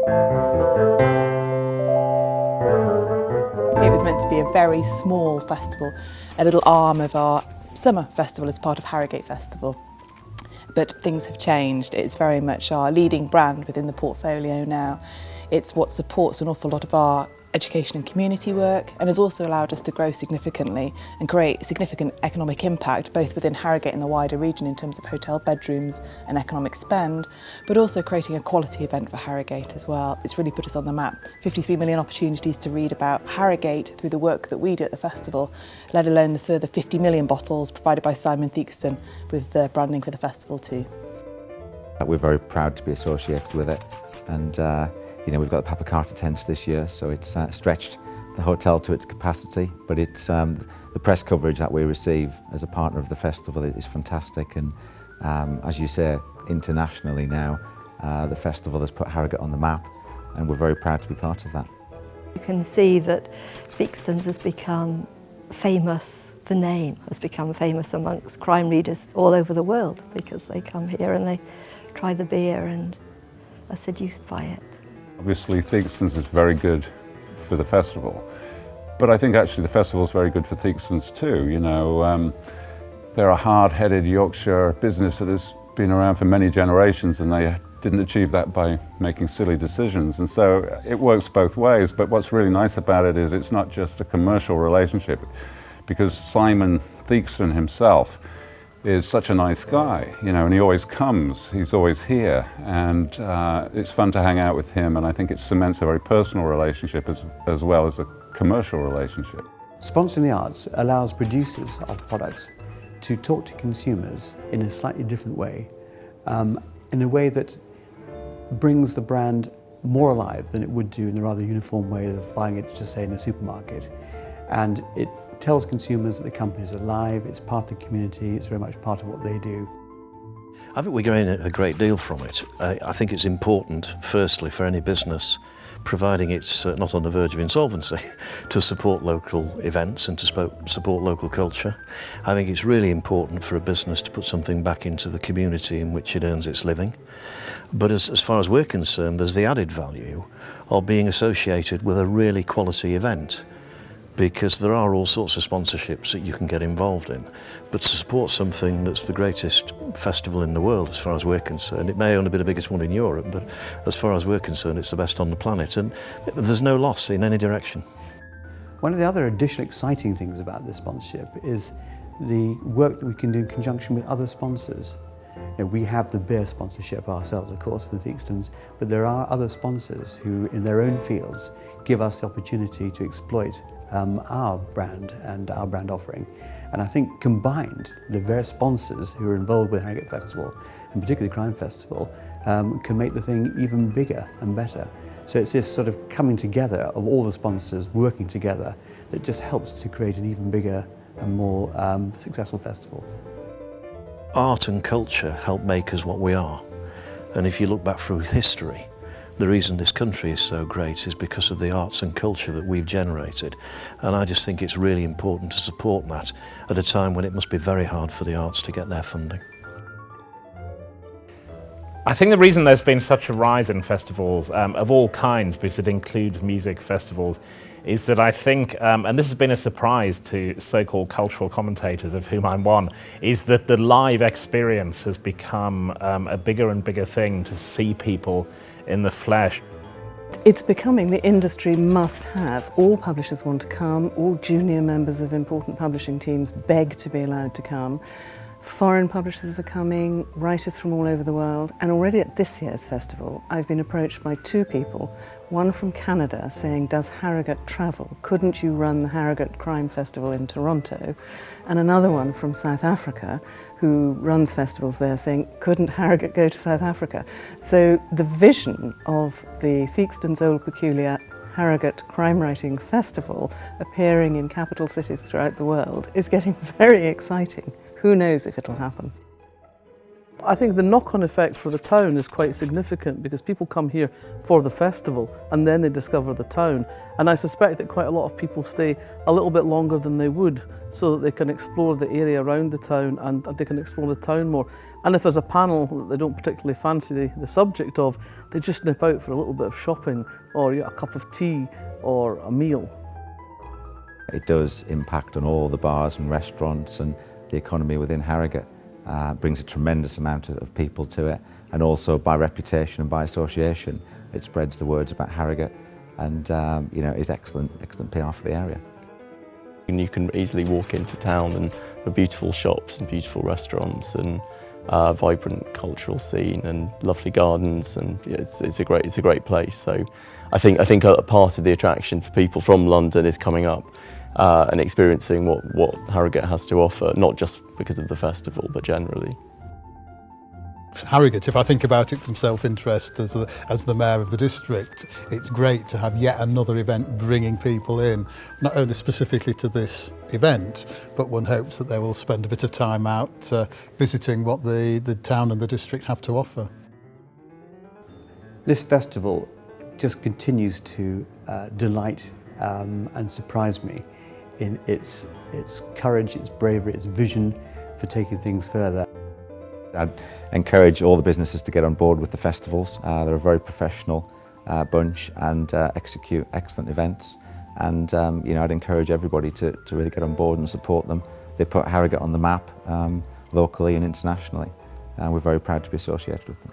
It was meant to be a very small festival, a little arm of our summer festival as part of Harrogate Festival. But things have changed. It's very much our leading brand within the portfolio now. It's what supports an awful lot of our education and community work, and has also allowed us to grow significantly and create significant economic impact both within Harrogate and the wider region in terms of hotel bedrooms and economic spend, but also creating a quality event for Harrogate as well. It's really put us on the map. 53 million opportunities to read about Harrogate through the work that we do at the festival, let alone the further 50 million bottles provided by Simon Theakston with the branding for the festival too. We're very proud to be associated with it, and we've got the Papa Carter tents this year, so it's stretched the hotel to its capacity, but it's the press coverage that we receive as a partner of the festival is fantastic, and as you say, internationally now, the festival has put Harrogate on the map, and we're very proud to be part of that. You can see that Theakston's has become famous, the name has become famous amongst crime readers all over the world, because they come here and they try the beer and are seduced by it. Obviously Theakston's is very good for the festival, but I think actually the festival is very good for Theakston's too. They're a hard-headed Yorkshire business that has been around for many generations, and they didn't achieve that by making silly decisions, and so it works both ways. But what's really nice about it is it's not just a commercial relationship, because Simon Theakston himself is such a nice guy, and he always comes, he's always here, and it's fun to hang out with him, and I think it cements a very personal relationship as well as a commercial relationship. Sponsoring the arts allows producers of products to talk to consumers in a slightly different way, in a way that brings the brand more alive than it would do in the rather uniform way of buying it, just say, in a supermarket. And it tells consumers that the company is alive, it's part of the community, it's very much part of what they do. I think we're getting a great deal from it. I think it's important, firstly, for any business, providing it's not on the verge of insolvency, to support local events and to support local culture. I think it's really important for a business to put something back into the community in which it earns its living. But as far as we're concerned, there's the added value of being associated with a really quality event, because there are all sorts of sponsorships that you can get involved in. But to support something that's the greatest festival in the world, as far as we're concerned, it may only be the biggest one in Europe, but as far as we're concerned, it's the best on the planet, and there's no loss in any direction. One of the other additional exciting things about this sponsorship is the work that we can do in conjunction with other sponsors. We have the beer sponsorship ourselves, of course, for the Theakston's, but there are other sponsors who, in their own fields, give us the opportunity to exploit our brand and our brand offering. And I think combined, the various sponsors who are involved with Harrogate Festival, and particularly Crime Festival, can make the thing even bigger and better. So it's this sort of coming together of all the sponsors working together that just helps to create an even bigger and more successful festival. Art and culture help make us what we are. And if you look back through history, the reason this country is so great is because of the arts and culture that we've generated. And I just think it's really important to support that at a time when it must be very hard for the arts to get their funding. I think the reason there's been such a rise in festivals of all kinds, because it includes music festivals, is that I think, and this has been a surprise to so-called cultural commentators, of whom I'm one, is that the live experience has become a bigger and bigger thing, to see people in the flesh. It's becoming the industry must-have. All publishers want to come, all junior members of important publishing teams beg to be allowed to come. Foreign publishers are coming, writers from all over the world, and already at this year's festival I've been approached by two people, one from Canada saying, does Harrogate travel? Couldn't you run the Harrogate Crime Festival in Toronto? And another one from South Africa who runs festivals there saying, couldn't Harrogate go to South Africa? So the vision of the Theakston's Old Peculiar Harrogate Crime Writing Festival appearing in capital cities throughout the world is getting very exciting. Who knows if it'll happen? I think the knock-on effect for the town is quite significant because people come here for the festival and then they discover the town. And I suspect that quite a lot of people stay a little bit longer than they would so that they can explore the area around the town and they can explore the town more. And if there's a panel that they don't particularly fancy the subject of, they just nip out for a little bit of shopping or a cup of tea or a meal. It does impact on all the bars and restaurants and the economy within Harrogate. Brings a tremendous amount of people to it, and also by reputation and by association it spreads the words about Harrogate and is excellent PR for the area. And you can easily walk into town and there are beautiful shops and beautiful restaurants and a vibrant cultural scene and lovely gardens, and it's a great place. So I think a part of the attraction for people from London is coming up and experiencing what Harrogate has to offer, not just because of the festival, but generally. Harrogate, if I think about it from self-interest as the mayor of the district, it's great to have yet another event bringing people in, not only specifically to this event, but one hopes that they will spend a bit of time out visiting what the town and the district have to offer. This festival just continues to delight and surprise me in its courage, its bravery, its vision for taking things further. I'd encourage all the businesses to get on board with the festivals. They're a very professional bunch and execute excellent events. And I'd encourage everybody to really get on board and support them. They put Harrogate on the map locally and internationally. And we're very proud to be associated with them.